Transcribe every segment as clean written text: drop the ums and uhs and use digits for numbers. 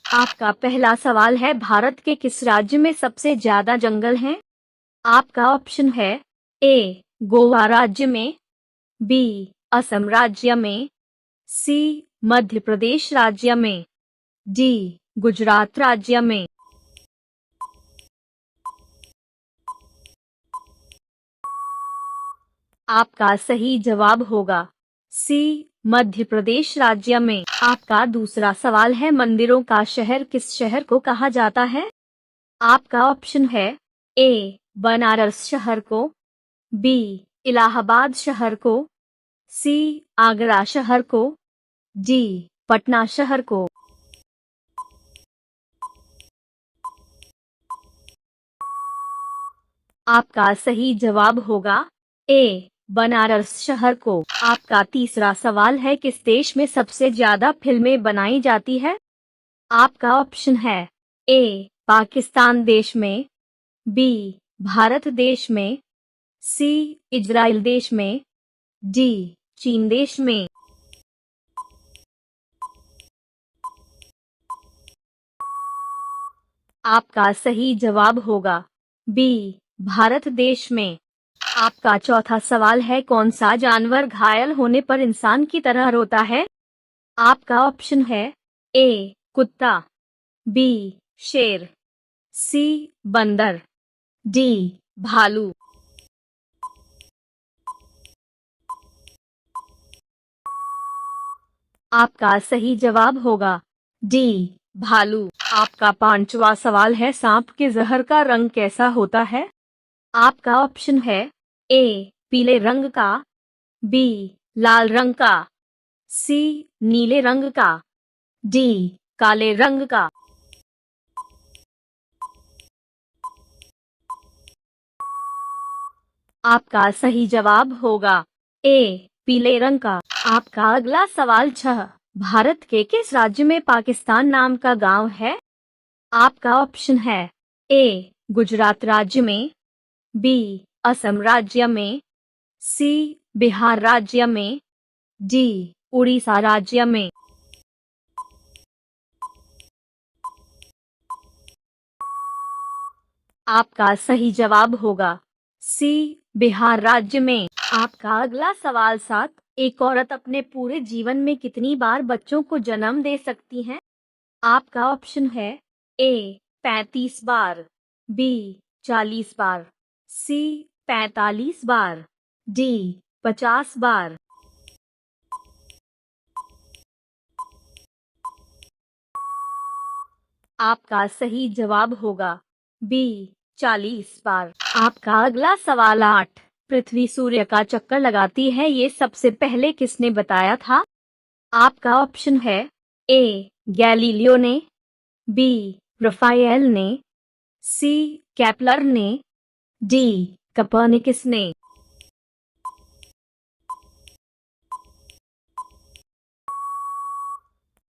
आपका पहला सवाल है, भारत के किस राज्य में सबसे ज्यादा जंगल हैं? आपका ऑप्शन है ए गोवा राज्य में, बी असम राज्य में, सी मध्य प्रदेश राज्य में, डी गुजरात राज्य में। आपका सही जवाब होगा सी मध्य प्रदेश राज्य में। आपका दूसरा सवाल है, मंदिरों का शहर किस शहर को कहा जाता है? आपका ऑप्शन है ए बनारस शहर को, बी इलाहाबाद शहर को, सी आगरा शहर को, डी पटना शहर को। आपका सही जवाब होगा ए बनारस शहर को। आपका तीसरा सवाल है, किस देश में सबसे ज्यादा फिल्में बनाई जाती है? आपका ऑप्शन है ए पाकिस्तान देश में, बी भारत देश में, सी इजराइल देश में, डी चीन देश में। आपका सही जवाब होगा बी भारत देश में। आपका चौथा सवाल है, कौन सा जानवर घायल होने पर इंसान की तरह रोता है? आपका ऑप्शन है ए कुत्ता, बी शेर, सी बंदर, डी भालू। आपका सही जवाब होगा डी भालू। आपका पांचवा सवाल है, सांप के जहर का रंग कैसा होता है? आपका ऑप्शन है ए पीले रंग का, बी लाल रंग का, सी नीले रंग का, डी काले रंग का। आपका सही जवाब होगा ए पीले रंग का। आपका अगला सवाल 6, भारत के किस राज्य में पाकिस्तान नाम का गांव है? आपका ऑप्शन है ए गुजरात राज्य में, बी असम राज्य में, सी बिहार राज्य में, डी उड़ीसा राज्य में। आपका सही जवाब होगा सी बिहार राज्य में। आपका अगला सवाल 7, एक औरत अपने पूरे जीवन में कितनी बार बच्चों को जन्म दे सकती है? आपका ऑप्शन है ए 35 बार, बी 40 बार, सी 45 बार, डी 50 बार। आपका सही जवाब होगा बी 40 बार। आपका अगला सवाल 8, पृथ्वी सूर्य का चक्कर लगाती है, ये सबसे पहले किसने बताया था? आपका ऑप्शन है ए गैलीलियो ने, बी रफाएल ने, सी केपलर ने, डी कपर्निकस ने।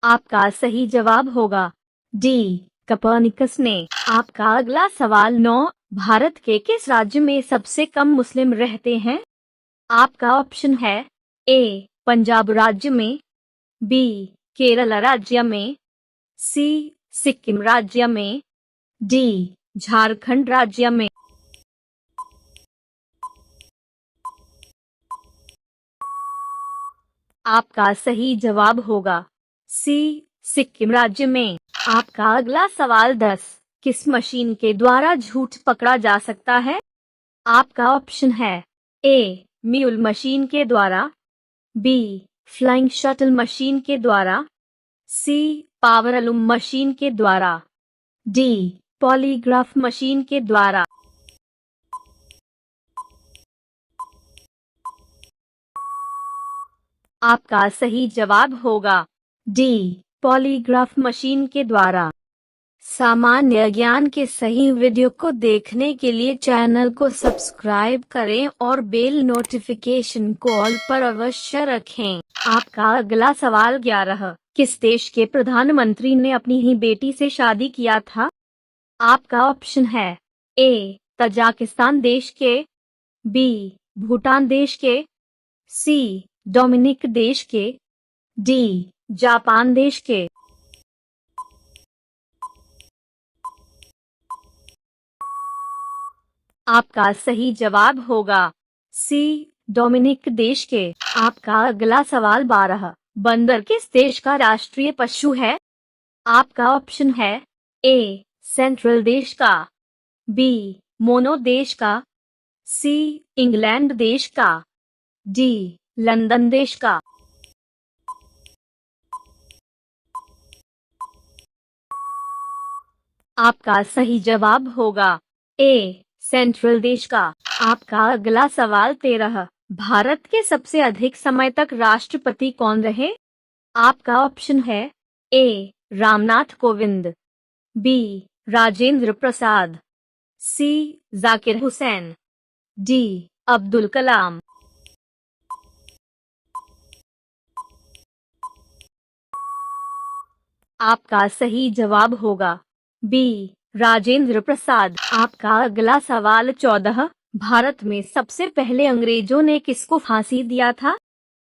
आपका सही जवाब होगा डी कपर्निकस ने। आपका अगला सवाल 9, भारत के किस राज्य में सबसे कम मुस्लिम रहते हैं? आपका ऑप्शन है ए पंजाब राज्य में, बी केरल राज्य में, सी सिक्किम राज्य में, डी झारखंड राज्य में। आपका सही जवाब होगा सी सिक्किम राज्य में। आपका अगला सवाल 10, किस मशीन के द्वारा झूठ पकड़ा जा सकता है? आपका ऑप्शन है ए म्यूल मशीन के द्वारा, बी फ्लाइंग शटल मशीन के द्वारा, सी पावर अलूम मशीन के द्वारा, डी पॉलीग्राफ मशीन के द्वारा। आपका सही जवाब होगा डी पॉलीग्राफ मशीन के द्वारा। सामान्य ज्ञान के सही वीडियो को देखने के लिए चैनल को सब्सक्राइब करें और बेल नोटिफिकेशन को ऑल पर अवश्य रखें। आपका अगला सवाल 11, किस देश के प्रधानमंत्री ने अपनी ही बेटी से शादी किया था? आपका ऑप्शन है ए तजाकिस्तान देश के, बी भूटान देश के, सी डोमिनिक देश के, डी जापान देश के। आपका सही जवाब होगा सी, डोमिनिक देश के। आपका अगला सवाल 12, बंदर किस देश का राष्ट्रीय पशु है? आपका ऑप्शन है ए, सेंट्रल देश का, बी, मोनो देश का, सी, इंग्लैंड देश का, डी, लंदन देश का। आपका सही जवाब होगा ए, सेंट्रल देश का। आपका अगला सवाल 13, भारत के सबसे अधिक समय तक राष्ट्रपति कौन रहे? आपका ऑप्शन है ए, रामनाथ कोविंद, बी, राजेंद्र प्रसाद, सी, जाकिर हुसैन, डी, अब्दुल कलाम। आपका सही जवाब होगा बी, राजेंद्र प्रसाद। आपका अगला सवाल 14, भारत में सबसे पहले अंग्रेजों ने किसको फांसी दिया था?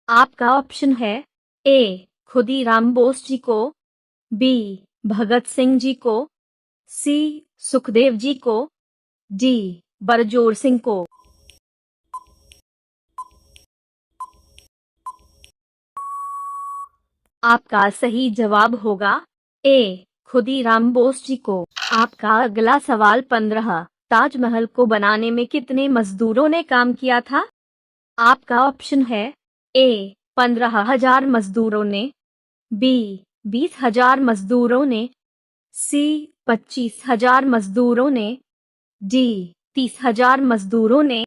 आपका ऑप्शन है ए, खुदीराम बोस जी को, बी, भगत सिंह जी को, सी, सुखदेव जी को, डी, बरजोर सिंह को। आपका सही जवाब होगा ए, खुदीराम बोस जी को। आपका अगला सवाल 15, ताजमहल को बनाने में कितने मजदूरों ने काम किया था? आपका ऑप्शन है ए, 15,000 मजदूरों ने, बी, 20,000 मजदूरों ने, सी, 25,000 मजदूरों ने, डी, 30,000 मजदूरों ने।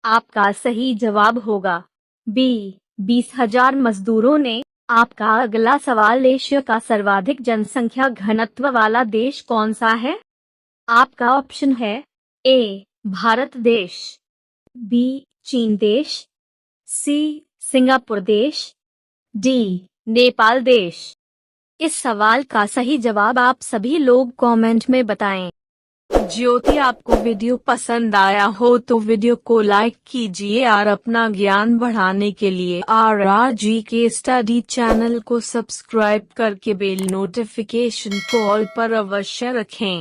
आपका सही जवाब होगा बी, 20,000 मजदूरों ने। आपका अगला सवाल, एशिया का सर्वाधिक जनसंख्या घनत्व वाला देश कौन सा है? आपका ऑप्शन है ए, भारत देश, बी, चीन देश, सी, सिंगापुर देश, डी, नेपाल देश। इस सवाल का सही जवाब आप सभी लोग कमेंट में बताएं। ज्योति, आपको वीडियो पसंद आया हो तो वीडियो को लाइक कीजिए और अपना ज्ञान बढ़ाने के लिए RRG के स्टडी चैनल को सब्सक्राइब करके बेल नोटिफिकेशन को ऑल पर अवश्य रखें।